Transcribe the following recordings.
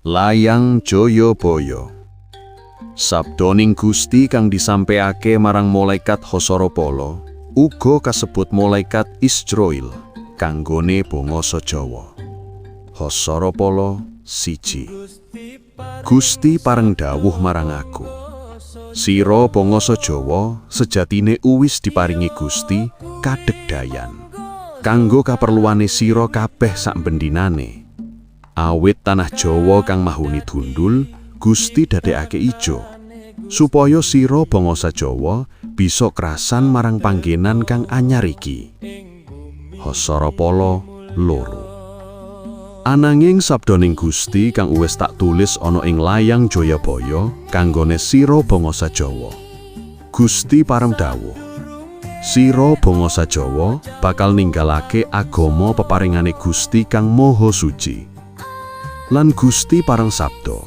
Layang Jayabaya. Sabdaning Gusti kang disampaiake marang malaikat Hasarapala uga kasebut malaikat Israil kanggone bangsa Jawa. Hasarapala 1. Gusti pareng dawuh marang aku. Sira bangsa Jawa sejatine uwis diparingi Gusti kadegdayan kanggo kaperluane sira kabeh sak bendinane. Awit tanah Jawa kang mahuni dundul, Gusti dadekake ijo, supaya sira bangsa Jawa bisa krasan marang panggenan kang anyar iki. Hasarapala 2. Ananging sabdaning Gusti kang wis tak tulis ana ing layang Jayabaya kanggone sira bangsa Jawa. Gusti pareng dawuh, sira bangsa Jawa bakal ninggalake agama peparingane Gusti kang Maha Suci. Lan Gusti pareng sabda,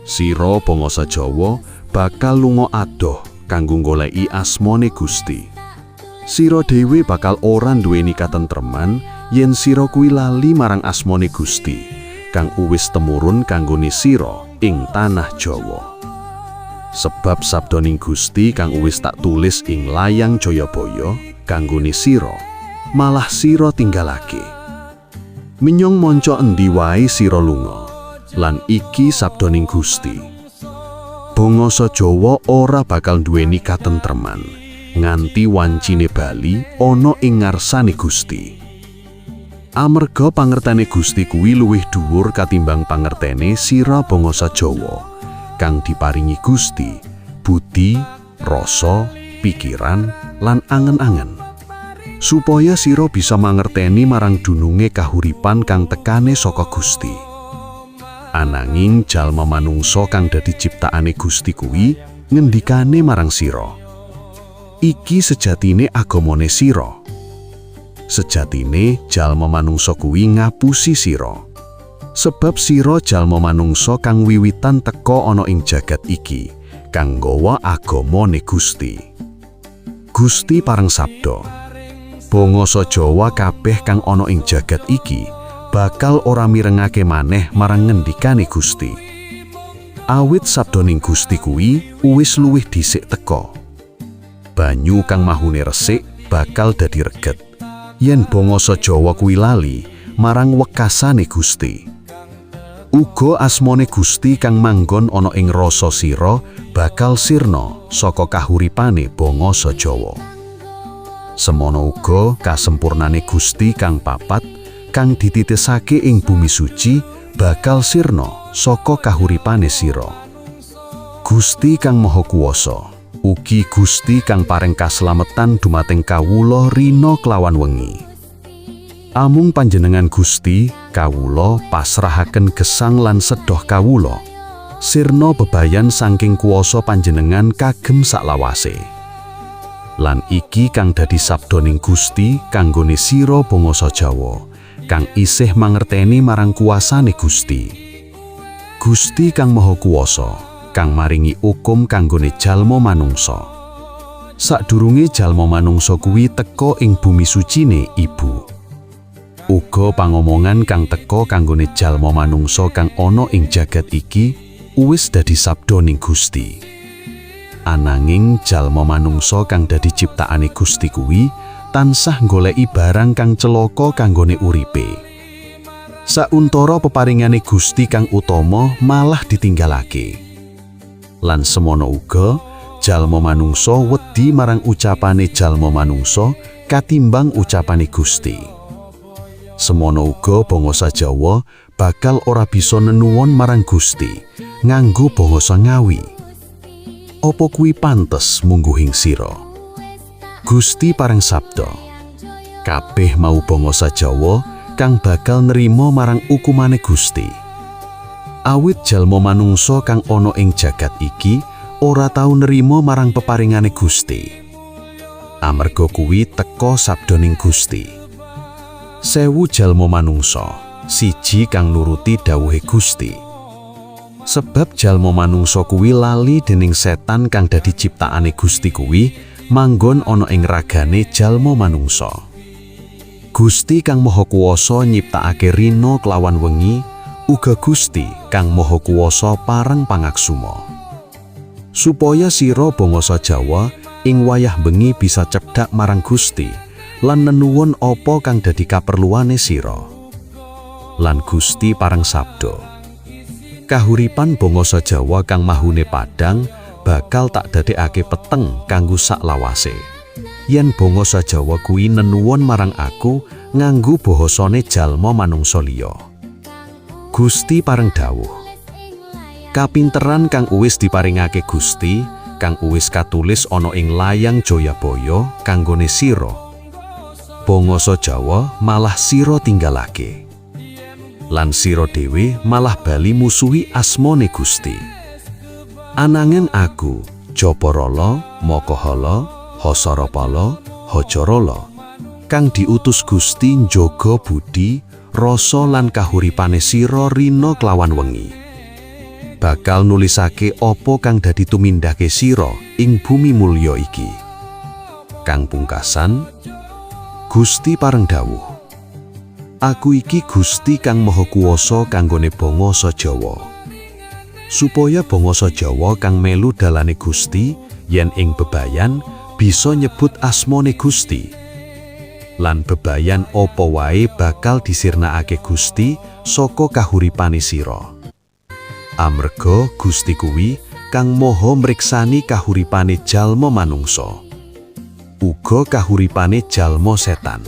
sira bangsa Jawa bakal lunga adoh kanggo goleki asmane Gusti. Sira dhewe bakal ora duweni katentreman yen sira kuwi lali marang asmane Gusti kang uwis temurun kanggone sira ing tanah Jawa. Sebab sabdaning Gusti kang uwis tak tulis ing layang Jayabaya kanggone sira malah sira tinggalake. Minyong monco endi wae sira lunga, lan iki sabdaning Gusti. Bangsa Jawa ora bakal duweni katentreman nganti wancine bali ana ing ngarsane Gusti. Amarga pangertene Gusti kuwi luwih dhuwur katimbang pangertene sira bangsa Jawa kang diparingi Gusti budi, rasa, pikiran, lan angen-angen. Supaya sira bisa mangerteni marang dununge kahuripan kang tekane saka Gusti. Ananging jalma manungsa kang dadi ciptaane Gusti kuwi ngendikane marang sira, iki sejatine agamane sira. Sejatine jalma manungsa kuwi ngapusi sira. Sebab sira jalma manungsa kang wiwitan teka ana ing jagat iki kang nggawa agamane Gusti. Gusti pareng sabda, bangsa Jawa kabeh kang ana ing jagat iki bakal ora mirengake maneh marang ngendikane Gusti. Awit sabdaning Gusti kuwi uwis luwih dhisik teka. Banyu kang mahune resik bakal dadi reget yen bangsa Jawa kuwi lali marang wekasane Gusti. Uga asmane Gusti kang manggon ana ing rasa sira bakal sirna saka kahuripane bangsa Jawa. Semono uga kasempurnane Gusti kang papat kang dititisake ing bumi suci bakal sirna saka kahuripane sira. Gusti kang Maha Kuwasa, ugi Gusti kang paring kaslametan dumateng kawula rina kelawan wengi. Amung panjenengan Gusti, kawula pasrahaken gesang lan sedoh kawula, sirna bebayan saking kuwasa panjenengan kagem saklawase. Lan iki kang dadi sabdaning Gusti kanggone sira bangsa Jawa kang isih mangerteni marang kuasane Gusti. Gusti kang Maha Kuwasa kang maringi ukum kanggone jalma manungsa. Sadurunge jalma manungsa kuwi teka ing bumi sucine ibu. Uga pangomongan kang teka kanggone jalma manungsa kang ana ing jagat iki uwis dadi sabdaning Gusti. Ananging jalma manungsa kang dadi ciptaane Gusti kuwi tansah goleki barang kang celaka kanggone uripe. Sauntara peparingane Gusti kang utama malah ditinggalake. Lan semono uga jalma manungsa wedi marang ucapane jalma manungsa katimbang ucapane Gusti. Semono uga bangsa Jawa bakal ora bisa nenuwun marang Gusti nganggo bangsa Ngawi. Apa kuwi pantes mungguhing sira? Gusti pareng sabda, kabeh mau bangsa Jawa kang bakal nerima marang ukumane Gusti. Awit jalma manungsa kang ana ing jagat iki ora tau nerima marang peparingane Gusti. Amarga kuwi teka sabdaning Gusti. 1000 jalma manungsa, siji kang nuruti dawuhe Gusti. Sebab jalma manungsa kuwi lali dening setan kang dadi ciptaane Gusti kuwi manggon ana ing ragane jalma manungsa. Gusti kang Maha Kuwasa nyiptakake rina kelawan wengi uga Gusti kang Maha Kuwasa pareng pangaksuma. Supaya sira bangsa Jawa ing wayah bengi bisa cedhak marang Gusti lan nenuwun apa kang dadi kaperluane sira. Lan Gusti pareng sabda, kahuripan bangsa Jawa kang mahune padhang bakal tak dadekake peteng kanggo sak lawase. Yen bangsa Jawa kuwi nenuwun marang aku nganggo bahasane jalma manungsa liya. Gusti pareng dawuh, kapinteran kang uwis diparingake Gusti, kang uwis katulis ana ing layang Jayabaya kanggone sira. Bangsa Jawa malah sira tinggalake. Lan sira dhewe malah bali musuhi asmane Gusti. Ananging aku, Japarala, Makahala, Hasarapala, Hajarala, kang diutus Gusti njaga budi, rasa lan kahuripane sira rina klawan wengi. Bakal nulisake apa kang dadi tumindake sira ing bumi mulya iki. Kang pungkasan, Gusti pareng dawuh, aku iki Gusti kang Maha Kuwasa kanggone bangsa Jawa. Supaya bangsa Jawa kang melu dalane Gusti yen ing bebayan bisa nyebut asmane Gusti. Lan bebayan apa wae bakal disirnakake Gusti saka kahuripane sira. Amarga Gusti kuwi kang maha mriksani kahuripane jalma manungsa, uga kahuripane jalma setan.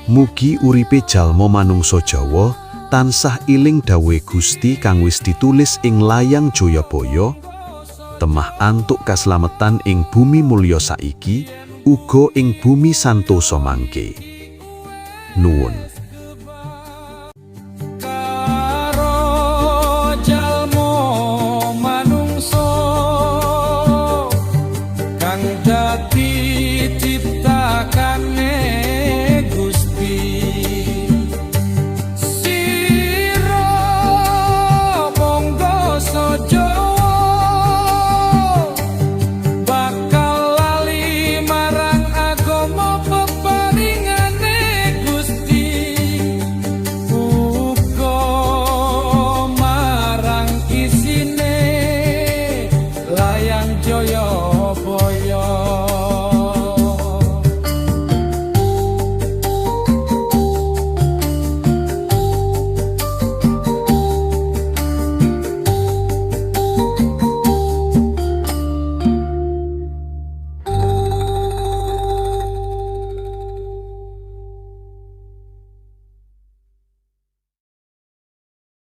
Mugi uripe jalma manungsa Jawa tansah iling dawuhe Gusti kang wis ditulis ing layang Jayabaya, temah antuk kaslametan ing bumi mulya saiki, uga ing bumi santosa mangke. Nuwun.